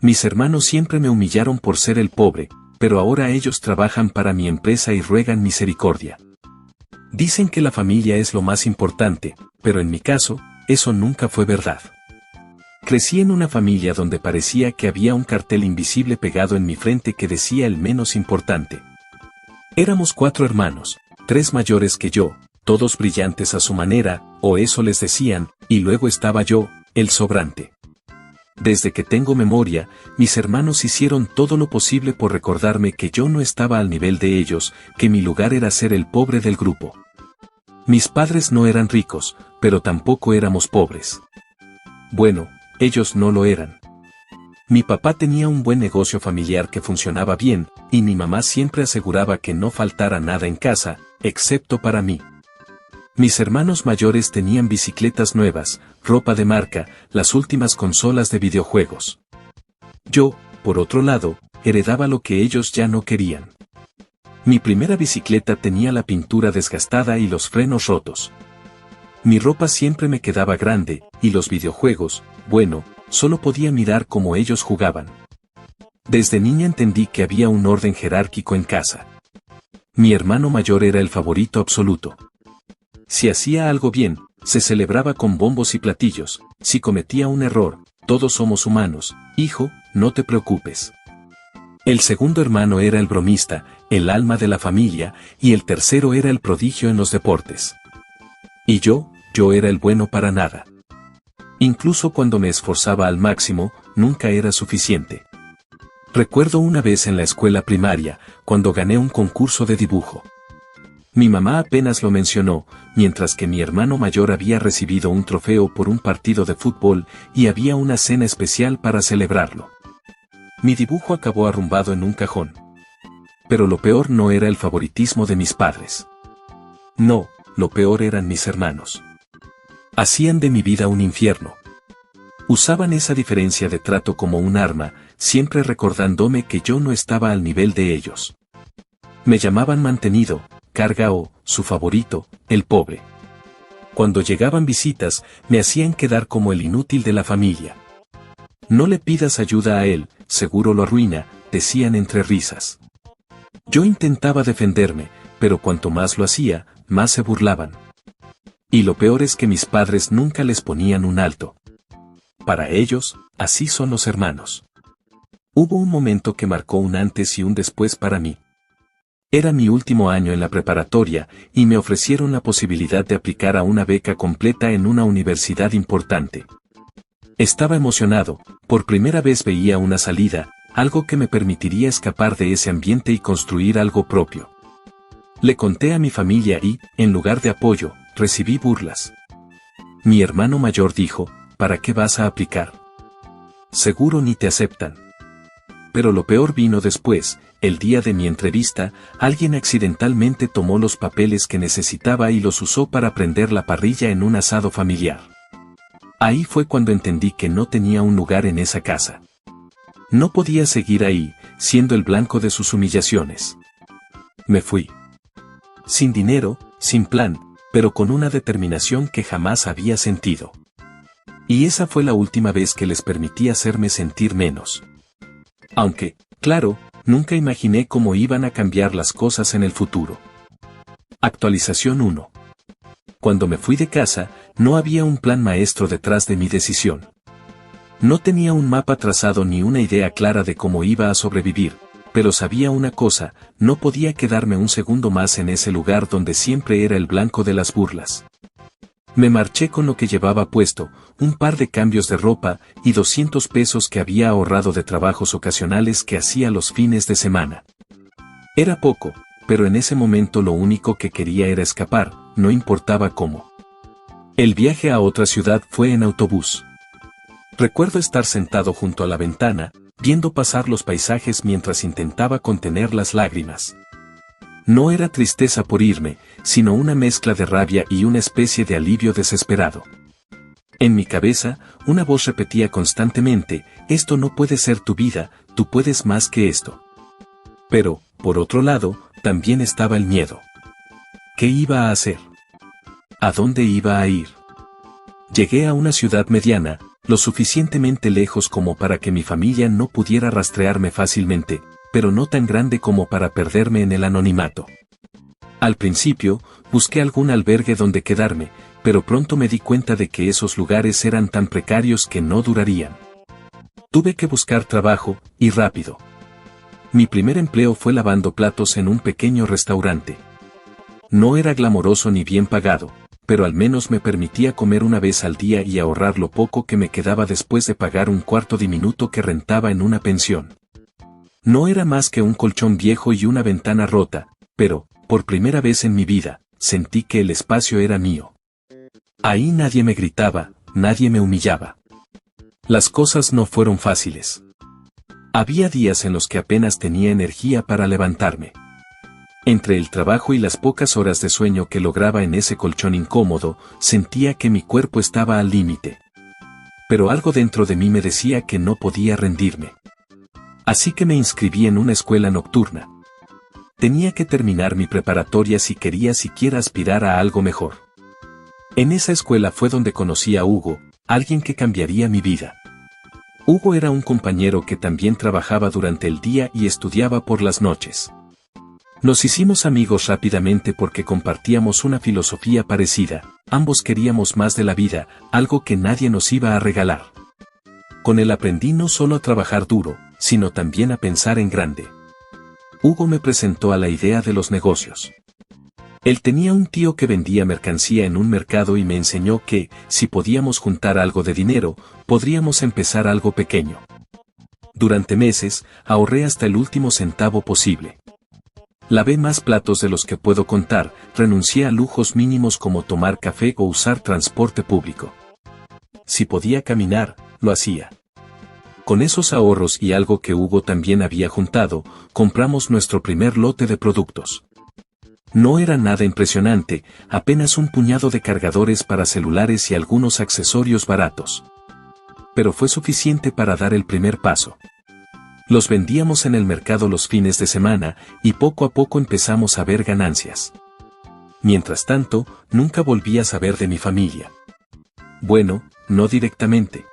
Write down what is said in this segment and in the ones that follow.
Mis hermanos siempre me humillaron por ser el pobre, pero ahora ellos trabajan para mi empresa y ruegan misericordia. Dicen que la familia es lo más importante, pero en mi caso, eso nunca fue verdad. Crecí en una familia donde parecía que había un cartel invisible pegado en mi frente que decía el menos importante. Éramos 4 hermanos, 3 mayores que yo, todos brillantes a su manera, o eso les decían, y luego estaba yo, el sobrante. Desde que tengo memoria, mis hermanos hicieron todo lo posible por recordarme que yo no estaba al nivel de ellos, que mi lugar era ser el pobre del grupo. Mis padres no eran ricos, pero tampoco éramos pobres. Bueno, ellos no lo eran. Mi papá tenía un buen negocio familiar que funcionaba bien, y mi mamá siempre aseguraba que no faltara nada en casa, excepto para mí. Mis hermanos mayores tenían bicicletas nuevas, ropa de marca, las últimas consolas de videojuegos. Yo, por otro lado, heredaba lo que ellos ya no querían. Mi primera bicicleta tenía la pintura desgastada y los frenos rotos. Mi ropa siempre me quedaba grande, y los videojuegos, bueno, solo podía mirar cómo ellos jugaban. Desde niña entendí que había un orden jerárquico en casa. Mi hermano mayor era el favorito absoluto. Si hacía algo bien, se celebraba con bombos y platillos. Si cometía un error, todos somos humanos, hijo, no te preocupes. El segundo hermano era el bromista, el alma de la familia, y el tercero era el prodigio en los deportes. Y yo era el bueno para nada. Incluso cuando me esforzaba al máximo, nunca era suficiente. Recuerdo una vez en la escuela primaria, cuando gané un concurso de dibujo. Mi mamá apenas lo mencionó, mientras que mi hermano mayor había recibido un trofeo por un partido de fútbol y había una cena especial para celebrarlo. Mi dibujo acabó arrumbado en un cajón. Pero lo peor no era el favoritismo de mis padres. No, lo peor eran mis hermanos. Hacían de mi vida un infierno. Usaban esa diferencia de trato como un arma, siempre recordándome que yo no estaba al nivel de ellos. Me llamaban mantenido, carga o, su favorito, el pobre. Cuando llegaban visitas, me hacían quedar como el inútil de la familia. No le pidas ayuda a él, seguro lo arruina, decían entre risas. Yo intentaba defenderme, pero cuanto más lo hacía, más se burlaban. Y lo peor es que mis padres nunca les ponían un alto. Para ellos, así son los hermanos. Hubo un momento que marcó un antes y un después para mí. Era mi último año en la preparatoria, y me ofrecieron la posibilidad de aplicar a una beca completa en una universidad importante. Estaba emocionado, por primera vez veía una salida, algo que me permitiría escapar de ese ambiente y construir algo propio. Le conté a mi familia y, en lugar de apoyo, recibí burlas. Mi hermano mayor dijo, ¿para qué vas a aplicar? Seguro ni te aceptan. Pero lo peor vino después. El día de mi entrevista, alguien accidentalmente tomó los papeles que necesitaba y los usó para prender la parrilla en un asado familiar. Ahí fue cuando entendí que no tenía un lugar en esa casa. No podía seguir ahí, siendo el blanco de sus humillaciones. Me fui. Sin dinero, sin plan, pero con una determinación que jamás había sentido. Y esa fue la última vez que les permití hacerme sentir menos. Aunque, claro, nunca imaginé cómo iban a cambiar las cosas en el futuro. Actualización 1. Cuando me fui de casa, no había un plan maestro detrás de mi decisión. No tenía un mapa trazado ni una idea clara de cómo iba a sobrevivir, pero sabía una cosa, no podía quedarme un segundo más en ese lugar donde siempre era el blanco de las burlas. Me marché con lo que llevaba puesto, un par de cambios de ropa y 200 pesos que había ahorrado de trabajos ocasionales que hacía los fines de semana. Era poco, pero en ese momento lo único que quería era escapar, no importaba cómo. El viaje a otra ciudad fue en autobús. Recuerdo estar sentado junto a la ventana, viendo pasar los paisajes mientras intentaba contener las lágrimas. No era tristeza por irme, sino una mezcla de rabia y una especie de alivio desesperado. En mi cabeza, una voz repetía constantemente, esto no puede ser tu vida, tú puedes más que esto. Pero, por otro lado, también estaba el miedo. ¿Qué iba a hacer? ¿A dónde iba a ir? Llegué a una ciudad mediana, lo suficientemente lejos como para que mi familia no pudiera rastrearme fácilmente, pero no tan grande como para perderme en el anonimato. Al principio, busqué algún albergue donde quedarme, pero pronto me di cuenta de que esos lugares eran tan precarios que no durarían. Tuve que buscar trabajo, y rápido. Mi primer empleo fue lavando platos en un pequeño restaurante. No era glamoroso ni bien pagado, pero al menos me permitía comer una vez al día y ahorrar lo poco que me quedaba después de pagar un cuarto diminuto que rentaba en una pensión. No era más que un colchón viejo y una ventana rota, pero, por primera vez en mi vida, sentí que el espacio era mío. Ahí nadie me gritaba, nadie me humillaba. Las cosas no fueron fáciles. Había días en los que apenas tenía energía para levantarme. Entre el trabajo y las pocas horas de sueño que lograba en ese colchón incómodo, sentía que mi cuerpo estaba al límite. Pero algo dentro de mí me decía que no podía rendirme. Así que me inscribí en una escuela nocturna. Tenía que terminar mi preparatoria si quería siquiera aspirar a algo mejor. En esa escuela fue donde conocí a Hugo, alguien que cambiaría mi vida. Hugo era un compañero que también trabajaba durante el día y estudiaba por las noches. Nos hicimos amigos rápidamente porque compartíamos una filosofía parecida, ambos queríamos más de la vida, algo que nadie nos iba a regalar. Con él aprendí no solo a trabajar duro, sino también a pensar en grande. Hugo me presentó a la idea de los negocios. Él tenía un tío que vendía mercancía en un mercado y me enseñó que, si podíamos juntar algo de dinero, podríamos empezar algo pequeño. Durante meses, ahorré hasta el último centavo posible. Lavé más platos de los que puedo contar, renuncié a lujos mínimos como tomar café o usar transporte público. Si podía caminar, lo hacía. Con esos ahorros y algo que Hugo también había juntado, compramos nuestro primer lote de productos. No era nada impresionante, apenas un puñado de cargadores para celulares y algunos accesorios baratos. Pero fue suficiente para dar el primer paso. Los vendíamos en el mercado los fines de semana, y poco a poco empezamos a ver ganancias. Mientras tanto, nunca volví a saber de mi familia. Bueno, no directamente.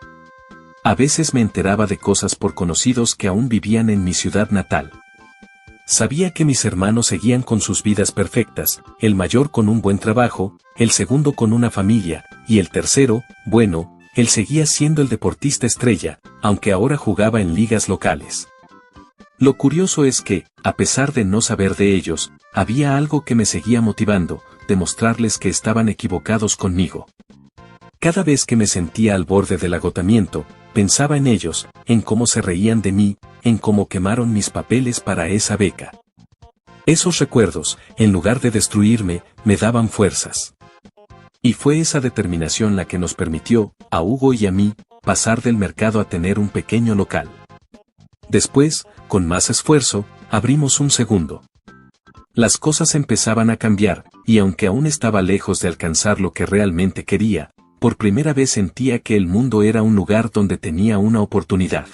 A veces me enteraba de cosas por conocidos que aún vivían en mi ciudad natal. Sabía que mis hermanos seguían con sus vidas perfectas, el mayor con un buen trabajo, el segundo con una familia, y el tercero, bueno, él seguía siendo el deportista estrella, aunque ahora jugaba en ligas locales. Lo curioso es que, a pesar de no saber de ellos, había algo que me seguía motivando, demostrarles que estaban equivocados conmigo. Cada vez que me sentía al borde del agotamiento, pensaba en ellos, en cómo se reían de mí, en cómo quemaron mis papeles para esa beca. Esos recuerdos, en lugar de destruirme, me daban fuerzas. Y fue esa determinación la que nos permitió, a Hugo y a mí, pasar del mercado a tener un pequeño local. Después, con más esfuerzo, abrimos un segundo. Las cosas empezaban a cambiar, y aunque aún estaba lejos de alcanzar lo que realmente quería, por primera vez sentía que el mundo era un lugar donde tenía una oportunidad.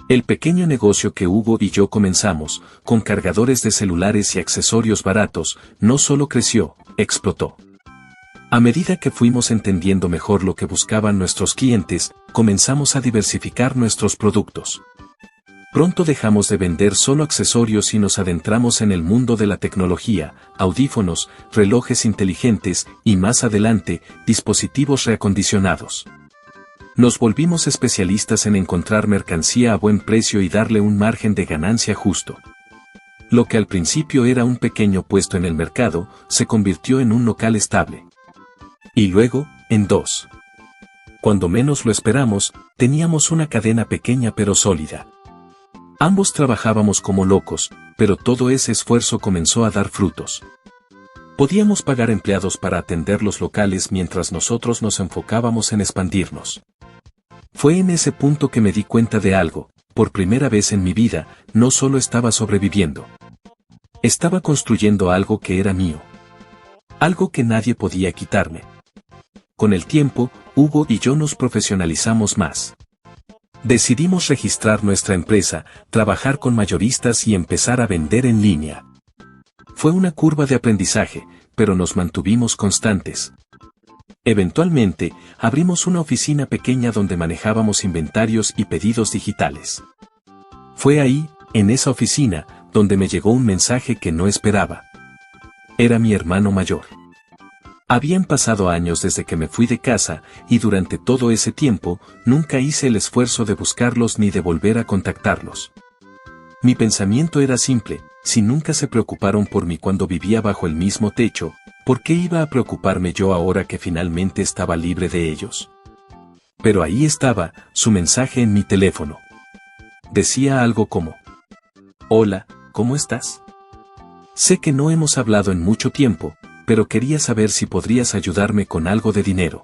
El pequeño negocio que Hugo y yo comenzamos, con cargadores de celulares y accesorios baratos, no solo creció, explotó. A medida que fuimos entendiendo mejor lo que buscaban nuestros clientes, comenzamos a diversificar nuestros productos. Pronto dejamos de vender solo accesorios y nos adentramos en el mundo de la tecnología, audífonos, relojes inteligentes y más adelante, dispositivos reacondicionados. Nos volvimos especialistas en encontrar mercancía a buen precio y darle un margen de ganancia justo. Lo que al principio era un pequeño puesto en el mercado, se convirtió en un local estable. Y luego, en dos. Cuando menos lo esperamos, teníamos una cadena pequeña pero sólida. Ambos trabajábamos como locos, pero todo ese esfuerzo comenzó a dar frutos. Podíamos pagar empleados para atender los locales mientras nosotros nos enfocábamos en expandirnos. Fue en ese punto que me di cuenta de algo, por primera vez en mi vida, no solo estaba sobreviviendo. Estaba construyendo algo que era mío. Algo que nadie podía quitarme. Con el tiempo, Hugo y yo nos profesionalizamos más. Decidimos registrar nuestra empresa, trabajar con mayoristas y empezar a vender en línea. Fue una curva de aprendizaje, pero nos mantuvimos constantes. Eventualmente, abrimos una oficina pequeña donde manejábamos inventarios y pedidos digitales. Fue ahí, en esa oficina, donde me llegó un mensaje que no esperaba. Era mi hermano mayor. Habían pasado años desde que me fui de casa, y durante todo ese tiempo, nunca hice el esfuerzo de buscarlos ni de volver a contactarlos. Mi pensamiento era simple: si nunca se preocuparon por mí cuando vivía bajo el mismo techo, ¿por qué iba a preocuparme yo ahora que finalmente estaba libre de ellos? Pero ahí estaba, su mensaje en mi teléfono. Decía algo como: hola, ¿cómo estás? Sé que no hemos hablado en mucho tiempo, pero quería saber si podrías ayudarme con algo de dinero.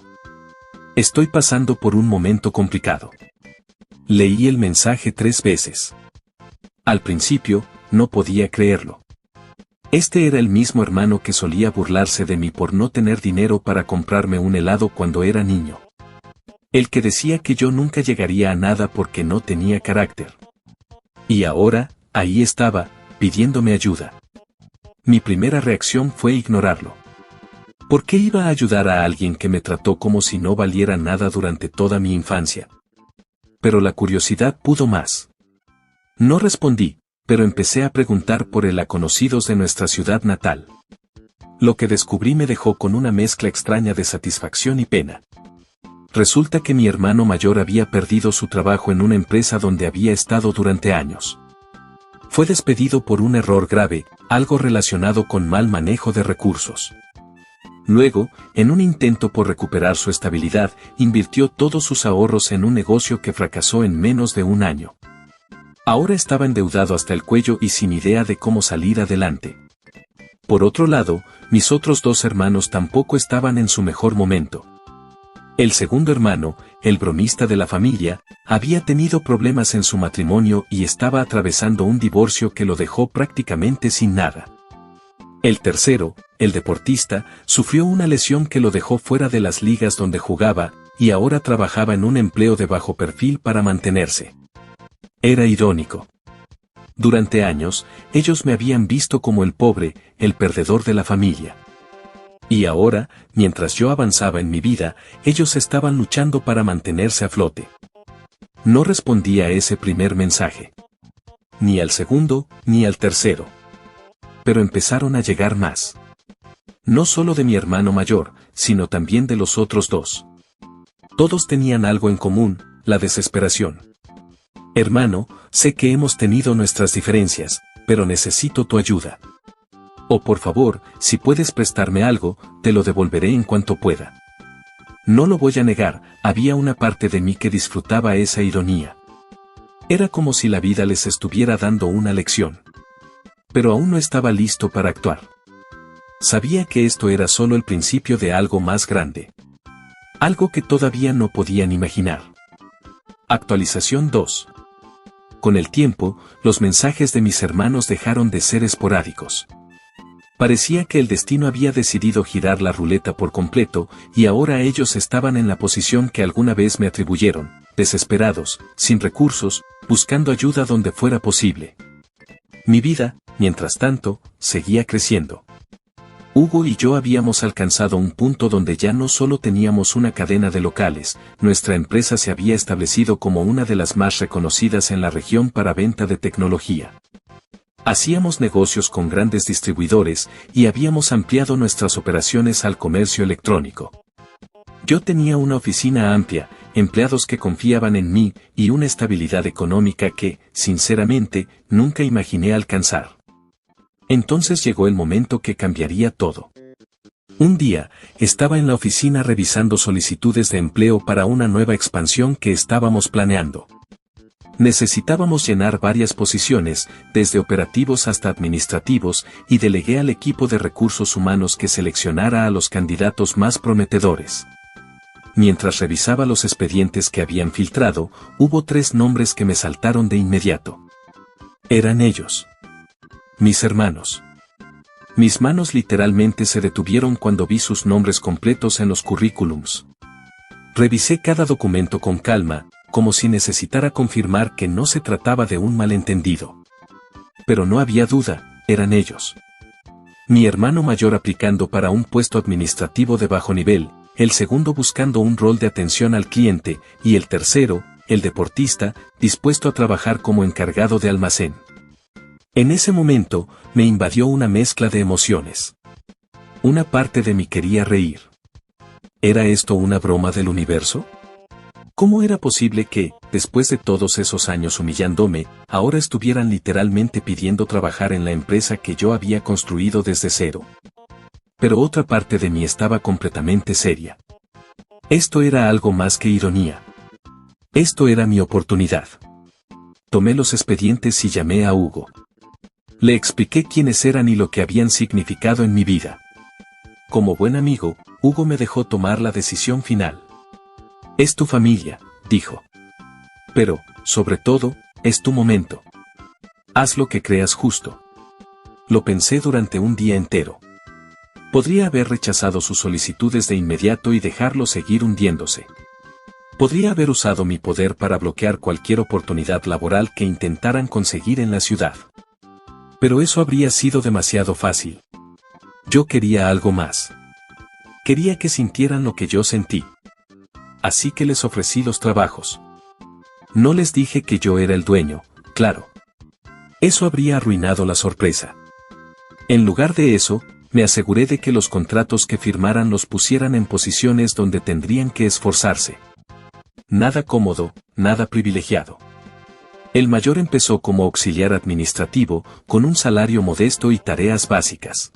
Estoy pasando por un momento complicado. Leí el mensaje 3 veces. Al principio, no podía creerlo. Este era el mismo hermano que solía burlarse de mí por no tener dinero para comprarme un helado cuando era niño. El que decía que yo nunca llegaría a nada porque no tenía carácter. Y ahora, ahí estaba, pidiéndome ayuda. Mi primera reacción fue ignorarlo. ¿Por qué iba a ayudar a alguien que me trató como si no valiera nada durante toda mi infancia? Pero la curiosidad pudo más. No respondí, pero empecé a preguntar por él a conocidos de nuestra ciudad natal. Lo que descubrí me dejó con una mezcla extraña de satisfacción y pena. Resulta que mi hermano mayor había perdido su trabajo en una empresa donde había estado durante años. Fue despedido por un error grave, algo relacionado con mal manejo de recursos. Luego, en un intento por recuperar su estabilidad, invirtió todos sus ahorros en un negocio que fracasó en menos de un año. Ahora estaba endeudado hasta el cuello y sin idea de cómo salir adelante. Por otro lado, mis otros 2 hermanos tampoco estaban en su mejor momento. El segundo hermano, el bromista de la familia, había tenido problemas en su matrimonio y estaba atravesando un divorcio que lo dejó prácticamente sin nada. El tercero, el deportista, sufrió una lesión que lo dejó fuera de las ligas donde jugaba, y ahora trabajaba en un empleo de bajo perfil para mantenerse. Era irónico. Durante años, ellos me habían visto como el pobre, el perdedor de la familia. Y ahora, mientras yo avanzaba en mi vida, ellos estaban luchando para mantenerse a flote. No respondí a ese primer mensaje. Ni al segundo, ni al tercero. Pero empezaron a llegar más. No solo de mi hermano mayor, sino también de los otros 2. Todos tenían algo en común: la desesperación. Hermano, sé que hemos tenido nuestras diferencias, pero necesito tu ayuda. O por favor, si puedes prestarme algo, te lo devolveré en cuanto pueda. No lo voy a negar, había una parte de mí que disfrutaba esa ironía. Era como si la vida les estuviera dando una lección. Pero aún no estaba listo para actuar. Sabía que esto era solo el principio de algo más grande. Algo que todavía no podían imaginar. Actualización 2. Con el tiempo, los mensajes de mis hermanos dejaron de ser esporádicos. Parecía que el destino había decidido girar la ruleta por completo, y ahora ellos estaban en la posición que alguna vez me atribuyeron, desesperados, sin recursos, buscando ayuda donde fuera posible. Mi vida, mientras tanto, seguía creciendo. Hugo y yo habíamos alcanzado un punto donde ya no solo teníamos una cadena de locales, nuestra empresa se había establecido como una de las más reconocidas en la región para venta de tecnología. Hacíamos negocios con grandes distribuidores y habíamos ampliado nuestras operaciones al comercio electrónico. Yo tenía una oficina amplia, empleados que confiaban en mí y una estabilidad económica que, sinceramente, nunca imaginé alcanzar. Entonces llegó el momento que cambiaría todo. Un día, estaba en la oficina revisando solicitudes de empleo para una nueva expansión que estábamos planeando. Necesitábamos llenar varias posiciones, desde operativos hasta administrativos, y delegué al equipo de recursos humanos que seleccionara a los candidatos más prometedores. Mientras revisaba los expedientes que habían filtrado, hubo 3 nombres que me saltaron de inmediato. Eran ellos. Mis hermanos. Mis manos literalmente se detuvieron cuando vi sus nombres completos en los currículums. Revisé cada documento con calma, como si necesitara confirmar que no se trataba de un malentendido. Pero no había duda, eran ellos. Mi hermano mayor aplicando para un puesto administrativo de bajo nivel, el segundo buscando un rol de atención al cliente, y el tercero, el deportista, dispuesto a trabajar como encargado de almacén. En ese momento, me invadió una mezcla de emociones. Una parte de mí quería reír. ¿Era esto una broma del universo? ¿Cómo era posible que, después de todos esos años humillándome, ahora estuvieran literalmente pidiendo trabajar en la empresa que yo había construido desde cero? Pero otra parte de mí estaba completamente seria. Esto era algo más que ironía. Esto era mi oportunidad. Tomé los expedientes y llamé a Hugo. Le expliqué quiénes eran y lo que habían significado en mi vida. Como buen amigo, Hugo me dejó tomar la decisión final. Es tu familia, dijo. Pero, sobre todo, es tu momento. Haz lo que creas justo. Lo pensé durante un día entero. Podría haber rechazado sus solicitudes de inmediato y dejarlo seguir hundiéndose. Podría haber usado mi poder para bloquear cualquier oportunidad laboral que intentaran conseguir en la ciudad. Pero eso habría sido demasiado fácil. Yo quería algo más. Quería que sintieran lo que yo sentí. Así que les ofrecí los trabajos. No les dije que yo era el dueño, claro. Eso habría arruinado la sorpresa. En lugar de eso, me aseguré de que los contratos que firmaran los pusieran en posiciones donde tendrían que esforzarse. Nada cómodo, nada privilegiado. El mayor empezó como auxiliar administrativo, con un salario modesto y tareas básicas.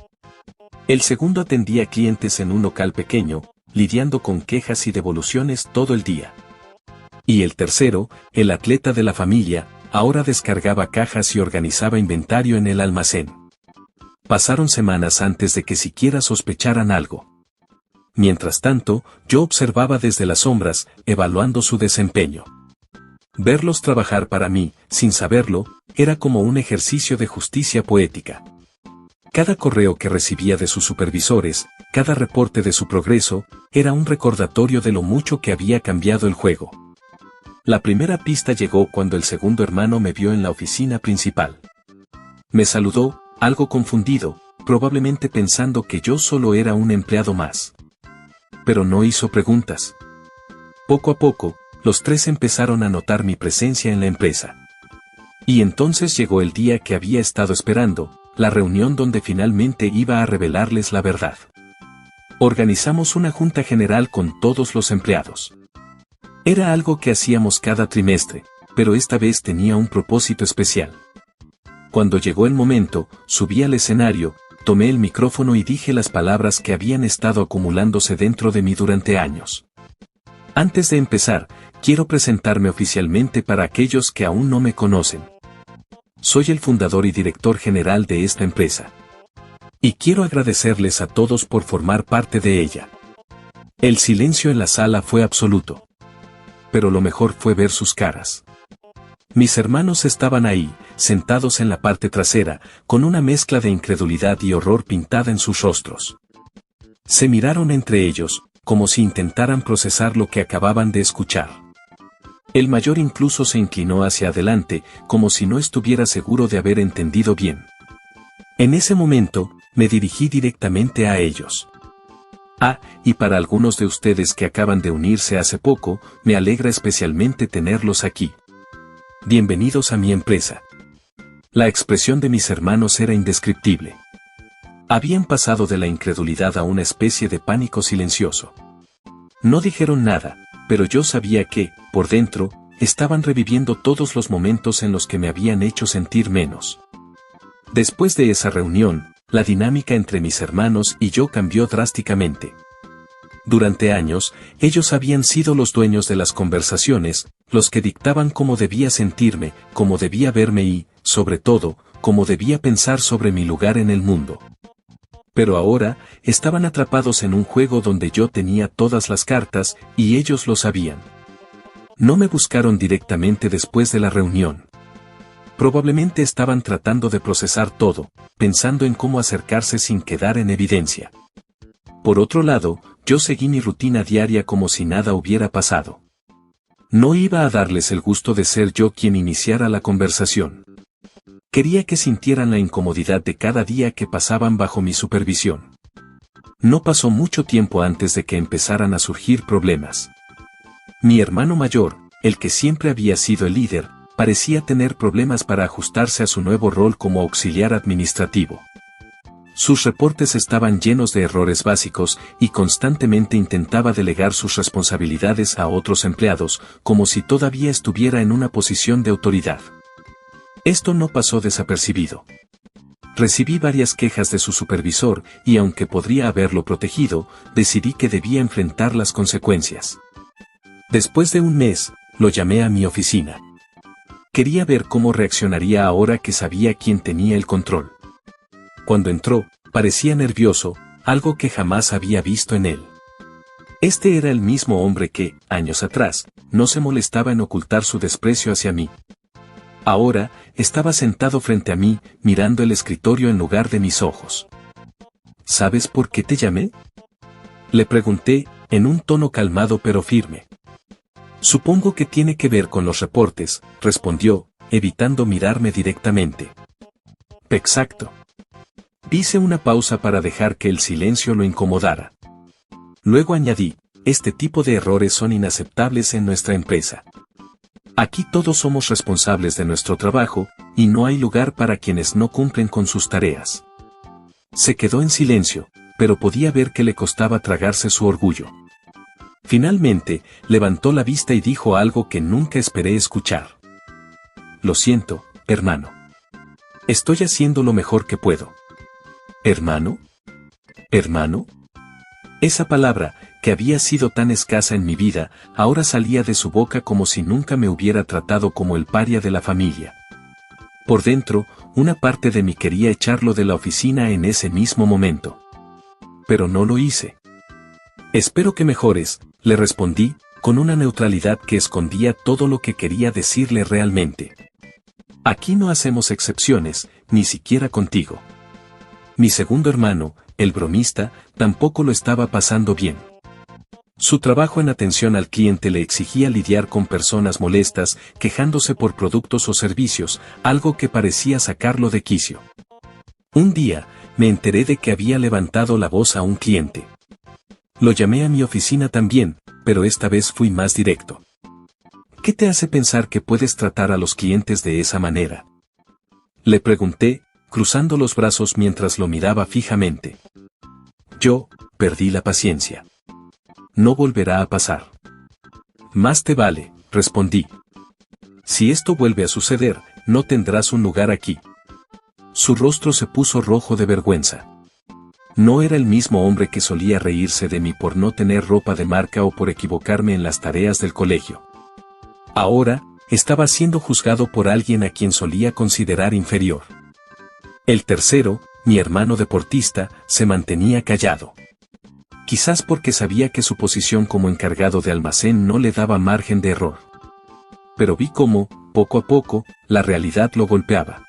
El segundo atendía clientes en un local pequeño, lidiando con quejas y devoluciones todo el día. Y el tercero, el atleta de la familia, ahora descargaba cajas y organizaba inventario en el almacén. Pasaron semanas antes de que siquiera sospecharan algo. Mientras tanto, yo observaba desde las sombras, evaluando su desempeño. Verlos trabajar para mí, sin saberlo, era como un ejercicio de justicia poética. Cada correo que recibía de sus supervisores, cada reporte de su progreso, era un recordatorio de lo mucho que había cambiado el juego. La primera pista llegó cuando el segundo hermano me vio en la oficina principal. Me saludó, algo confundido, probablemente pensando que yo solo era un empleado más. Pero no hizo preguntas. Poco a poco, los tres empezaron a notar mi presencia en la empresa. Y entonces llegó el día que había estado esperando, la reunión donde finalmente iba a revelarles la verdad. Organizamos una junta general con todos los empleados. Era algo que hacíamos cada trimestre, pero esta vez tenía un propósito especial. Cuando llegó el momento, subí al escenario, tomé el micrófono y dije las palabras que habían estado acumulándose dentro de mí durante años. Antes de empezar, quiero presentarme oficialmente para aquellos que aún no me conocen. Soy el fundador y director general de esta empresa. Y quiero agradecerles a todos por formar parte de ella. El silencio en la sala fue absoluto. Pero lo mejor fue ver sus caras. Mis hermanos estaban ahí, sentados en la parte trasera, con una mezcla de incredulidad y horror pintada en sus rostros. Se miraron entre ellos, como si intentaran procesar lo que acababan de escuchar. El mayor incluso se inclinó hacia adelante, como si no estuviera seguro de haber entendido bien. En ese momento, me dirigí directamente a ellos. Y para algunos de ustedes que acaban de unirse hace poco, me alegra especialmente tenerlos aquí. Bienvenidos a mi empresa. La expresión de mis hermanos era indescriptible. Habían pasado de la incredulidad a una especie de pánico silencioso. No dijeron nada, pero yo sabía que, por dentro, estaban reviviendo todos los momentos en los que me habían hecho sentir menos. Después de esa reunión, la dinámica entre mis hermanos y yo cambió drásticamente. Durante años, ellos habían sido los dueños de las conversaciones, los que dictaban cómo debía sentirme, cómo debía verme y, sobre todo, cómo debía pensar sobre mi lugar en el mundo. Pero ahora, estaban atrapados en un juego donde yo tenía todas las cartas, y ellos lo sabían. No me buscaron directamente después de la reunión. Probablemente estaban tratando de procesar todo, pensando en cómo acercarse sin quedar en evidencia. Por otro lado, yo seguí mi rutina diaria como si nada hubiera pasado. No iba a darles el gusto de ser yo quien iniciara la conversación. Quería que sintieran la incomodidad de cada día que pasaban bajo mi supervisión. No pasó mucho tiempo antes de que empezaran a surgir problemas. Mi hermano mayor, el que siempre había sido el líder, parecía tener problemas para ajustarse a su nuevo rol como auxiliar administrativo. Sus reportes estaban llenos de errores básicos y constantemente intentaba delegar sus responsabilidades a otros empleados, como si todavía estuviera en una posición de autoridad. Esto no pasó desapercibido. Recibí varias quejas de su supervisor y aunque podría haberlo protegido, decidí que debía enfrentar las consecuencias. Después de un mes, lo llamé a mi oficina. Quería ver cómo reaccionaría ahora que sabía quién tenía el control. Cuando entró, parecía nervioso, algo que jamás había visto en él. Este era el mismo hombre que, años atrás, no se molestaba en ocultar su desprecio hacia mí. Ahora, estaba sentado frente a mí, mirando el escritorio en lugar de mis ojos. ¿Sabes por qué te llamé?, le pregunté, en un tono calmado pero firme. Supongo que tiene que ver con los reportes, respondió, evitando mirarme directamente. Exacto. Hice una pausa para dejar que el silencio lo incomodara. Luego añadí, este tipo de errores son inaceptables en nuestra empresa. Aquí todos somos responsables de nuestro trabajo, y no hay lugar para quienes no cumplen con sus tareas. Se quedó en silencio, pero podía ver que le costaba tragarse su orgullo. Finalmente, levantó la vista y dijo algo que nunca esperé escuchar. Lo siento, hermano. Estoy haciendo lo mejor que puedo. ¿Hermano? ¿Hermano? Esa palabra, que había sido tan escasa en mi vida, ahora salía de su boca como si nunca me hubiera tratado como el paria de la familia. Por dentro, una parte de mí quería echarlo de la oficina en ese mismo momento. Pero no lo hice. Espero que mejores, le respondí, con una neutralidad que escondía todo lo que quería decirle realmente. Aquí no hacemos excepciones, ni siquiera contigo. Mi segundo hermano, el bromista, tampoco lo estaba pasando bien. Su trabajo en atención al cliente le exigía lidiar con personas molestas, quejándose por productos o servicios, algo que parecía sacarlo de quicio. Un día, me enteré de que había levantado la voz a un cliente. Lo llamé a mi oficina también, pero esta vez fui más directo. ¿Qué te hace pensar que puedes tratar a los clientes de esa manera?, le pregunté, cruzando los brazos mientras lo miraba fijamente. Yo, perdí la paciencia. No volverá a pasar. Más te vale, respondí. Si esto vuelve a suceder, no tendrás un lugar aquí. Su rostro se puso rojo de vergüenza. No era el mismo hombre que solía reírse de mí por no tener ropa de marca o por equivocarme en las tareas del colegio. Ahora, estaba siendo juzgado por alguien a quien solía considerar inferior. El tercero, mi hermano deportista, se mantenía callado. Quizás porque sabía que su posición como encargado de almacén no le daba margen de error. Pero vi cómo, poco a poco, la realidad lo golpeaba.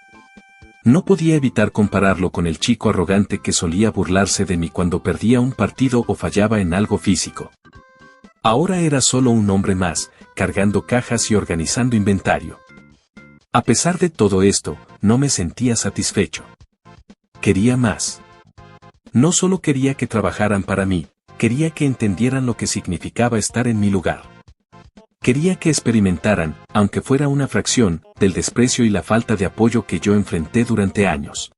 No podía evitar compararlo con el chico arrogante que solía burlarse de mí cuando perdía un partido o fallaba en algo físico. Ahora era solo un hombre más, cargando cajas y organizando inventario. A pesar de todo esto, no me sentía satisfecho. Quería más. No solo quería que trabajaran para mí, quería que entendieran lo que significaba estar en mi lugar. Quería que experimentaran, aunque fuera una fracción, del desprecio y la falta de apoyo que yo enfrenté durante años.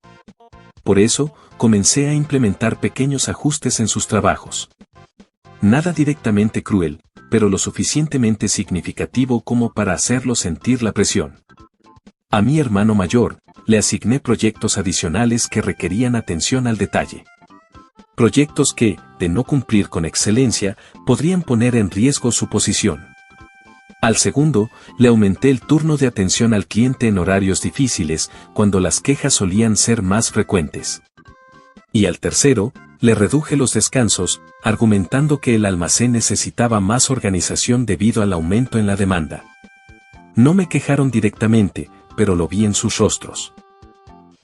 Por eso, comencé a implementar pequeños ajustes en sus trabajos. Nada directamente cruel, pero lo suficientemente significativo como para hacerlo sentir la presión. A mi hermano mayor, le asigné proyectos adicionales que requerían atención al detalle. Proyectos que, de no cumplir con excelencia, podrían poner en riesgo su posición. Al segundo, le aumenté el turno de atención al cliente en horarios difíciles, cuando las quejas solían ser más frecuentes. Y al tercero, le reduje los descansos, argumentando que el almacén necesitaba más organización debido al aumento en la demanda. No me quejaron directamente, pero lo vi en sus rostros.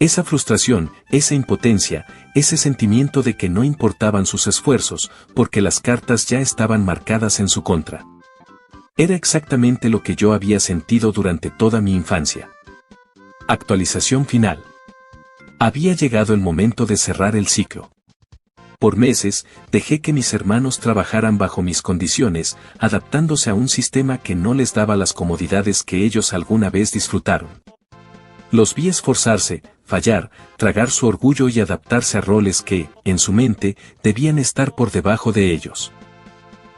Esa frustración, esa impotencia, ese sentimiento de que no importaban sus esfuerzos, porque las cartas ya estaban marcadas en su contra. Era exactamente lo que yo había sentido durante toda mi infancia. Actualización final. Había llegado el momento de cerrar el ciclo. Por meses, dejé que mis hermanos trabajaran bajo mis condiciones, adaptándose a un sistema que no les daba las comodidades que ellos alguna vez disfrutaron. Los vi esforzarse, fallar, tragar su orgullo y adaptarse a roles que, en su mente, debían estar por debajo de ellos.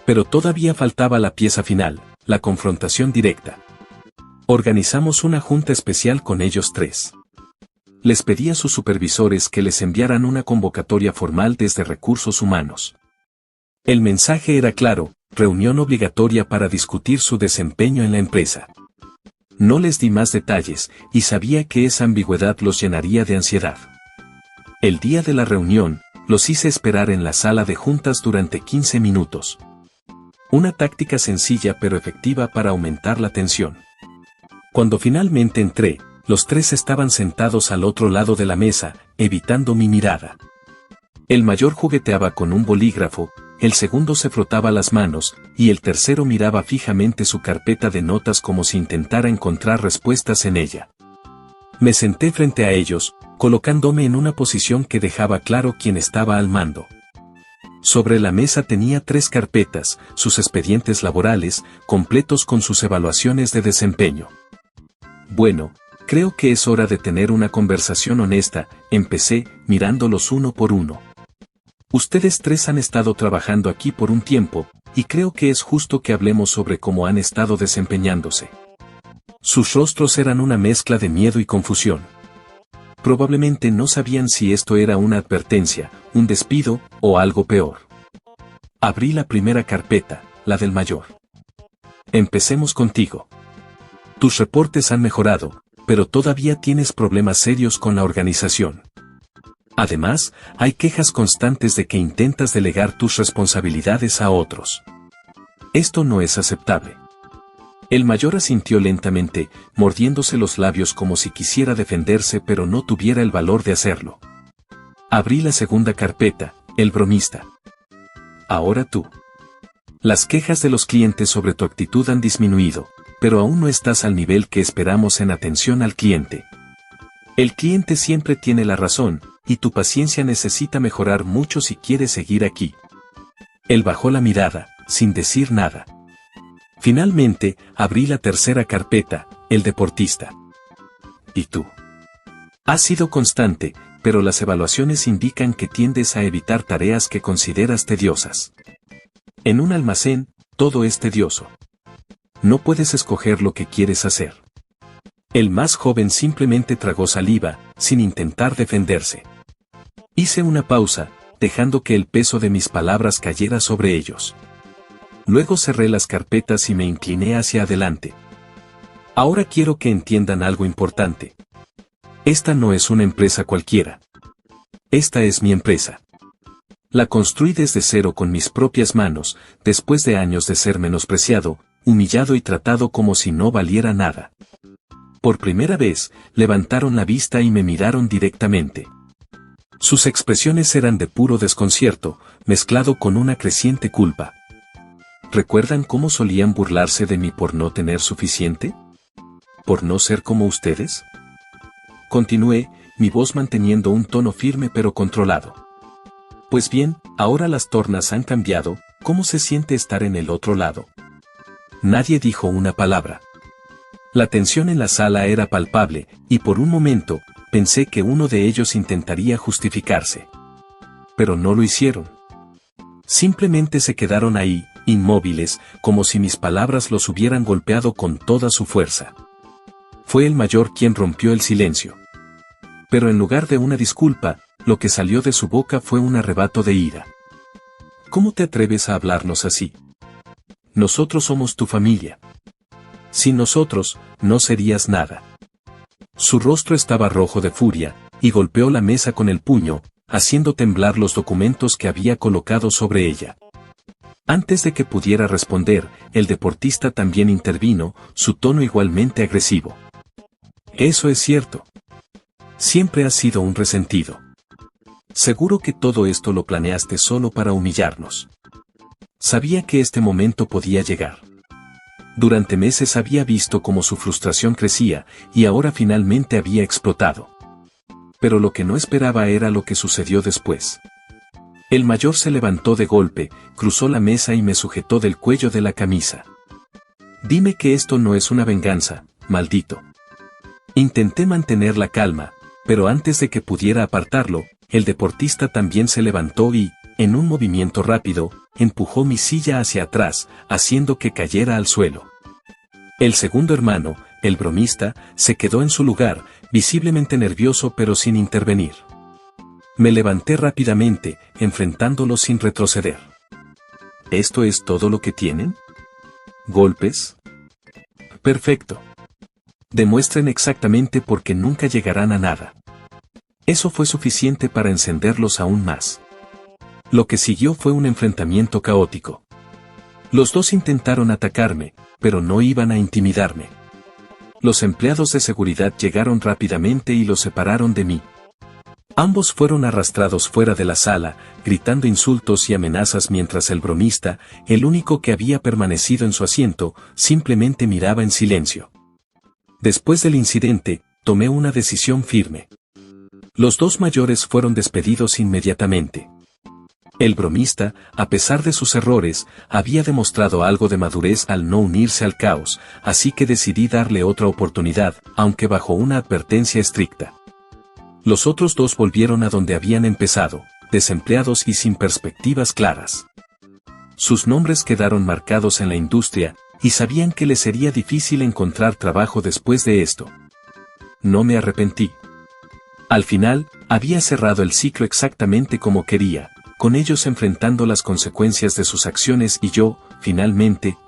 Pero todavía faltaba la pieza final, la confrontación directa. Organizamos una junta especial con ellos tres. Les pedí a sus supervisores que les enviaran una convocatoria formal desde Recursos Humanos. El mensaje era claro: reunión obligatoria para discutir su desempeño en la empresa. No les di más detalles, y sabía que esa ambigüedad los llenaría de ansiedad. El día de la reunión, los hice esperar en la sala de juntas durante 15 minutos. Una táctica sencilla pero efectiva para aumentar la tensión. Cuando finalmente entré, los tres estaban sentados al otro lado de la mesa, evitando mi mirada. El mayor jugueteaba con un bolígrafo, el segundo se frotaba las manos, y el tercero miraba fijamente su carpeta de notas como si intentara encontrar respuestas en ella. Me senté frente a ellos, colocándome en una posición que dejaba claro quién estaba al mando. Sobre la mesa tenía 3 carpetas, sus expedientes laborales, completos con sus evaluaciones de desempeño. Bueno, creo que es hora de tener una conversación honesta, empecé, mirándolos uno por uno. Ustedes tres han estado trabajando aquí por un tiempo, y creo que es justo que hablemos sobre cómo han estado desempeñándose. Sus rostros eran una mezcla de miedo y confusión. Probablemente no sabían si esto era una advertencia, un despido, o algo peor. Abrí la primera carpeta, la del mayor. Empecemos contigo. Tus reportes han mejorado, pero todavía tienes problemas serios con la organización. Además, hay quejas constantes de que intentas delegar tus responsabilidades a otros. Esto no es aceptable. El mayor asintió lentamente, mordiéndose los labios como si quisiera defenderse pero no tuviera el valor de hacerlo. Abrí la segunda carpeta, el bromista. Ahora tú. Las quejas de los clientes sobre tu actitud han disminuido, pero aún no estás al nivel que esperamos en atención al cliente. El cliente siempre tiene la razón, y tu paciencia necesita mejorar mucho si quieres seguir aquí. Él bajó la mirada, sin decir nada. Finalmente, abrí la tercera carpeta, el deportista. ¿Y tú? Has sido constante, pero las evaluaciones indican que tiendes a evitar tareas que consideras tediosas. En un almacén, todo es tedioso. No puedes escoger lo que quieres hacer. El más joven simplemente tragó saliva, sin intentar defenderse. Hice una pausa, dejando que el peso de mis palabras cayera sobre ellos. Luego cerré las carpetas y me incliné hacia adelante. Ahora quiero que entiendan algo importante. Esta no es una empresa cualquiera. Esta es mi empresa. La construí desde cero con mis propias manos, después de años de ser menospreciado, humillado y tratado como si no valiera nada. Por primera vez, levantaron la vista y me miraron directamente. Sus expresiones eran de puro desconcierto, mezclado con una creciente culpa. ¿Recuerdan cómo solían burlarse de mí por no tener suficiente? ¿Por no ser como ustedes? Continué, mi voz manteniendo un tono firme pero controlado. Pues bien, ahora las tornas han cambiado, ¿cómo se siente estar en el otro lado? Nadie dijo una palabra. La tensión en la sala era palpable, y por un momento, pensé que uno de ellos intentaría justificarse. Pero no lo hicieron. Simplemente se quedaron ahí, inmóviles, como si mis palabras los hubieran golpeado con toda su fuerza. Fue el mayor quien rompió el silencio. Pero en lugar de una disculpa, lo que salió de su boca fue un arrebato de ira. ¿Cómo te atreves a hablarnos así? Nosotros somos tu familia. Sin nosotros, no serías nada. Su rostro estaba rojo de furia, y golpeó la mesa con el puño, haciendo temblar los documentos que había colocado sobre ella. Antes de que pudiera responder, el deportista también intervino, su tono igualmente agresivo. Eso es cierto. Siempre has sido un resentido. Seguro que todo esto lo planeaste solo para humillarnos. Sabía que este momento podía llegar. Durante meses había visto cómo su frustración crecía, y ahora finalmente había explotado. Pero lo que no esperaba era lo que sucedió después. El mayor se levantó de golpe, cruzó la mesa y me sujetó del cuello de la camisa. Dime que esto no es una venganza, maldito. Intenté mantener la calma, pero antes de que pudiera apartarlo, el deportista también se levantó y, en un movimiento rápido, empujó mi silla hacia atrás, haciendo que cayera al suelo. El segundo hermano, el bromista, se quedó en su lugar, visiblemente nervioso pero sin intervenir. Me levanté rápidamente, enfrentándolo sin retroceder. ¿Esto es todo lo que tienen? ¿Golpes? Perfecto. Demuestren exactamente porque nunca llegarán a nada. Eso fue suficiente para encenderlos aún más. Lo que siguió fue un enfrentamiento caótico. Los dos intentaron atacarme, pero no iban a intimidarme. Los empleados de seguridad llegaron rápidamente y los separaron de mí. Ambos fueron arrastrados fuera de la sala, gritando insultos y amenazas mientras el bromista, el único que había permanecido en su asiento, simplemente miraba en silencio. Después del incidente, tomé una decisión firme. Los dos mayores fueron despedidos inmediatamente. El bromista, a pesar de sus errores, había demostrado algo de madurez al no unirse al caos, así que decidí darle otra oportunidad, aunque bajo una advertencia estricta. Los otros dos volvieron a donde habían empezado, desempleados y sin perspectivas claras. Sus nombres quedaron marcados en la industria, y sabían que les sería difícil encontrar trabajo después de esto. No me arrepentí. Al final, había cerrado el ciclo exactamente como quería, con ellos enfrentando las consecuencias de sus acciones y yo, finalmente,